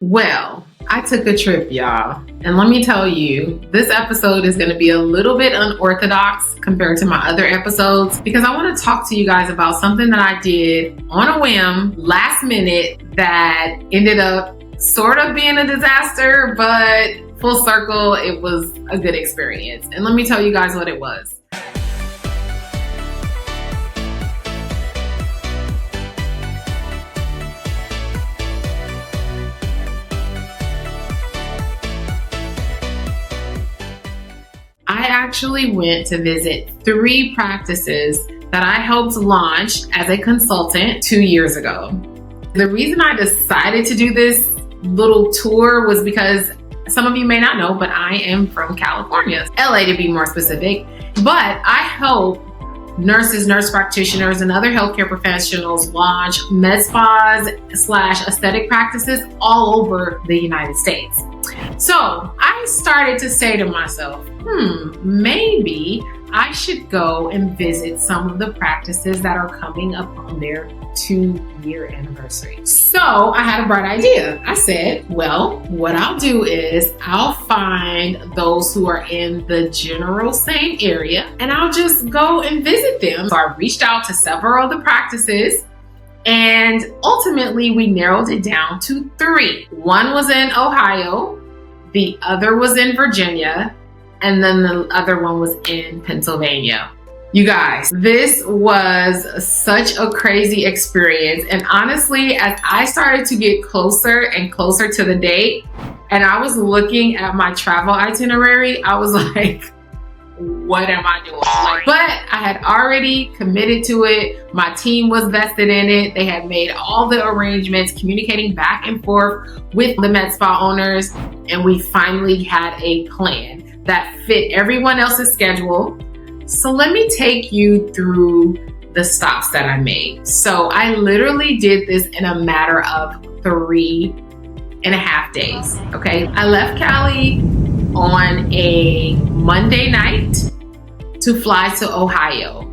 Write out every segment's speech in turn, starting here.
Well, I took a trip, y'all. And let me tell you, this episode is going to be a little bit unorthodox compared to my other episodes because I want to talk to you guys about something that I did on a whim, last minute, that ended up sort of being a disaster, but full circle, it was a good experience. And let me tell you guys what it was. I actually went to visit 3 practices that I helped launch as a consultant 2 years ago. The reason I decided to do this little tour was because some of you may not know, but I am from California, LA to be more specific. But I help nurses, nurse practitioners, and other healthcare professionals launch med spas / aesthetic practices all over the United States. So I started to say to myself, maybe I should go and visit some of the practices that are coming up on their 2-year anniversary. So I had a bright idea. I said, well, what I'll do is I'll find those who are in the general same area and I'll just go and visit them. So I reached out to several of the practices and ultimately we narrowed it down to 3. One was in Ohio, the other was in Virginia, and then the other one was in Pennsylvania. You guys, this was such a crazy experience. And honestly, as I started to get closer and closer to the date, and I was looking at my travel itinerary, I was like, what am I doing? But I had already committed to it. My team was vested in it. They had made all the arrangements, communicating back and forth with the med spa owners. And we finally had a plan that fit everyone else's schedule. So let me take you through the stops that I made. So I literally did this in a matter of 3.5 days, okay? I left Cali on a Monday night to fly to Ohio.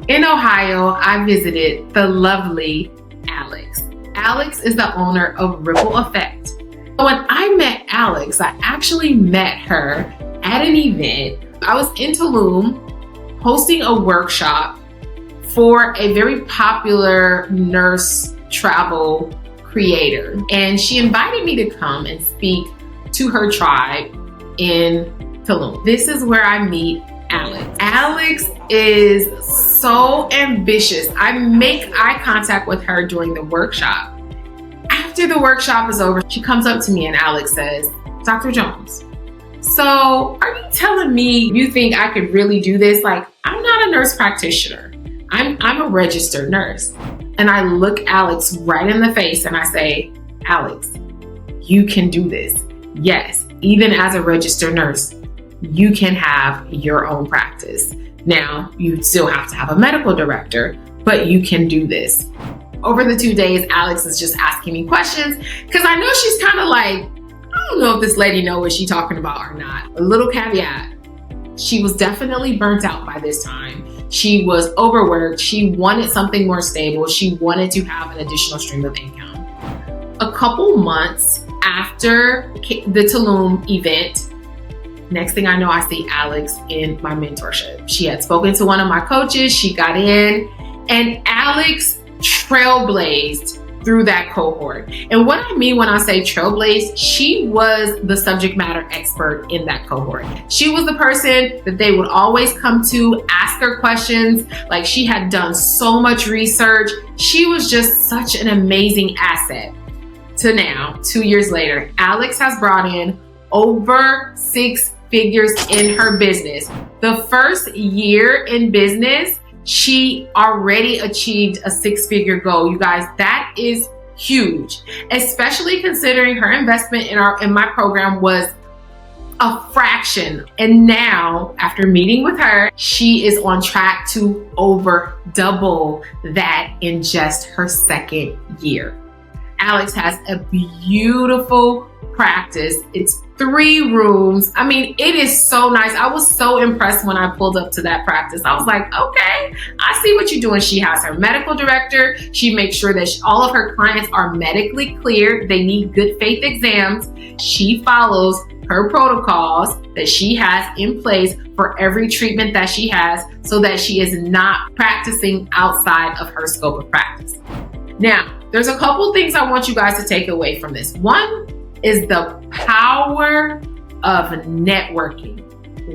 In Ohio, I visited the lovely Alex. Alex is the owner of Ripple Effect. When I met Alex, I actually met her at an event. I was in Tulum hosting a workshop for a very popular nurse travel creator. And she invited me to come and speak to her tribe in Tulum. This is where I meet Alex. Alex is so ambitious. I make eye contact with her during the workshop. After the workshop is over, she comes up to me and Alex says, Dr. Jones, so are you telling me you think I could really do this? Like, I'm not a nurse practitioner. I'm a registered nurse. And I look Alex right in the face and I say, Alex, you can do this. Yes, even as a registered nurse, you can have your own practice. Now, you still have to have a medical director, but you can do this. Over the 2 days, Alex is just asking me questions because I know she's kind of like, I don't know if this lady knows what she's talking about or not. A little caveat, she was definitely burnt out by this time. She was overworked. She wanted something more stable. She wanted to have an additional stream of income. A couple months after the Tulum event, next thing I know, I see Alex in my mentorship. She had spoken to one of my coaches. She got in and Alex trailblazed through that cohort. And what I mean when I say trailblazed, she was the subject matter expert in that cohort. She was the person that they would always come to, ask her questions. Like, she had done so much research. She was just such an amazing asset. To now, 2 years later, Alex has brought in over 6 figures in her business. The first year in business, she already achieved a 6-figure goal. You guys, that is huge, especially considering her investment in my program was a fraction. And now, after meeting with her, she is on track to over double that in just her 2nd year. Alex has a beautiful practice. It's 3 rooms. I mean, it is so nice. I was so impressed when I pulled up to that practice. I was like, okay, I see what you're doing. She has her medical director. She makes sure that all of her clients are medically cleared. They need good faith exams. She follows her protocols that she has in place for every treatment that she has so that she is not practicing outside of her scope of practice. Now, there's a couple things I want you guys to take away from this. One is the power of networking.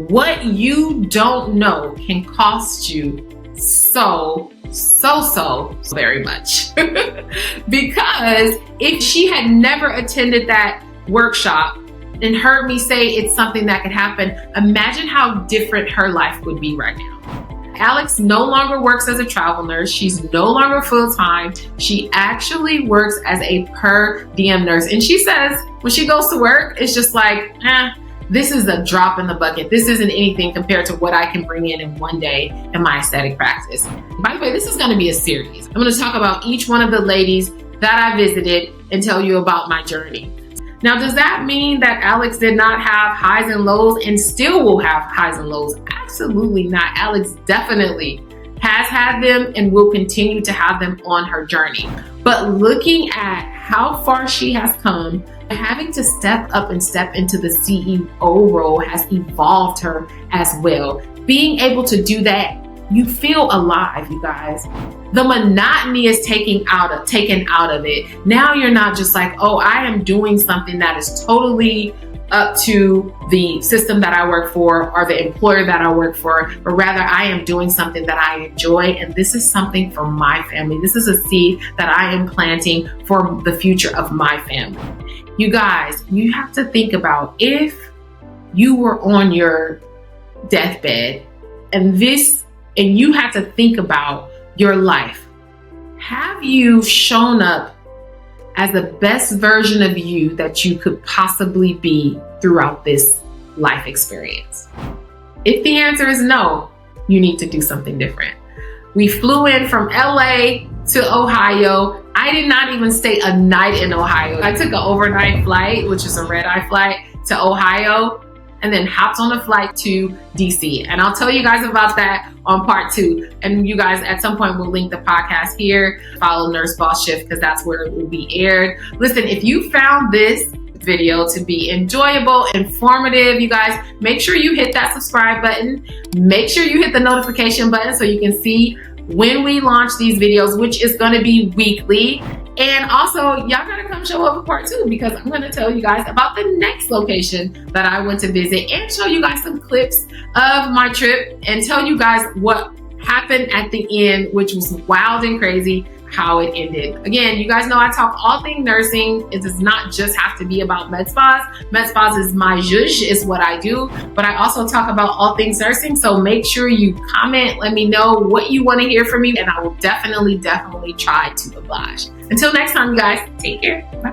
What you don't know can cost you so very much. Because if she had never attended that workshop and heard me say it's something that could happen, imagine how different her life would be right now. Alex no longer works as a travel nurse. She's no longer full-time. She actually works as a per diem nurse. And she says when she goes to work, it's just like, this is a drop in the bucket. This isn't anything compared to what I can bring in one day in my aesthetic practice. By the way, this is going to be a series. I'm going to talk about each one of the ladies that I visited and tell you about my journey. Now, does that mean that Alex did not have highs and lows and still will have highs and lows? Absolutely not. Alex definitely has had them and will continue to have them on her journey. But looking at how far she has come, having to step up and step into the CEO role has evolved her as well. Being able to do that, you feel alive, you guys. The monotony is taken out of it. Now you're not just like, oh, I am doing something that is totally up to the system that I work for or the employer that I work for, but rather I am doing something that I enjoy, and this is something for my family. This is a seed that I am planting for the future of my family. You guys, you have to think about if you were on your deathbed and you have to think about your life. Have you shown up as the best version of you that you could possibly be throughout this life experience? If the answer is no, you need to do something different. We flew in from LA to Ohio. I did not even stay a night in Ohio. I took an overnight flight, which is a red-eye flight, to Ohio, and then hopped on a flight to DC. And I'll tell you guys about that on part 2. And you guys, at some point, we'll link the podcast here. Follow Nurse Boss Shift because that's where it will be aired. Listen, if you found this video to be enjoyable, informative, you guys, make sure you hit that subscribe button. Make sure you hit the notification button so you can see when we launch these videos, which is going to be weekly. And also, y'all gotta come show up for part 2 because I'm gonna tell you guys about the next location that I went to visit and show you guys some clips of my trip and tell you guys what happened at the end, which was wild and crazy how it ended. Again, you guys know I talk all things nursing. It does not just have to be about med spas. Med spas is my zhuzh, is what I do, but I also talk about all things nursing. So make sure you comment, let me know what you want to hear from me, and I will definitely try to oblige. Until next time, you guys, take care. Bye.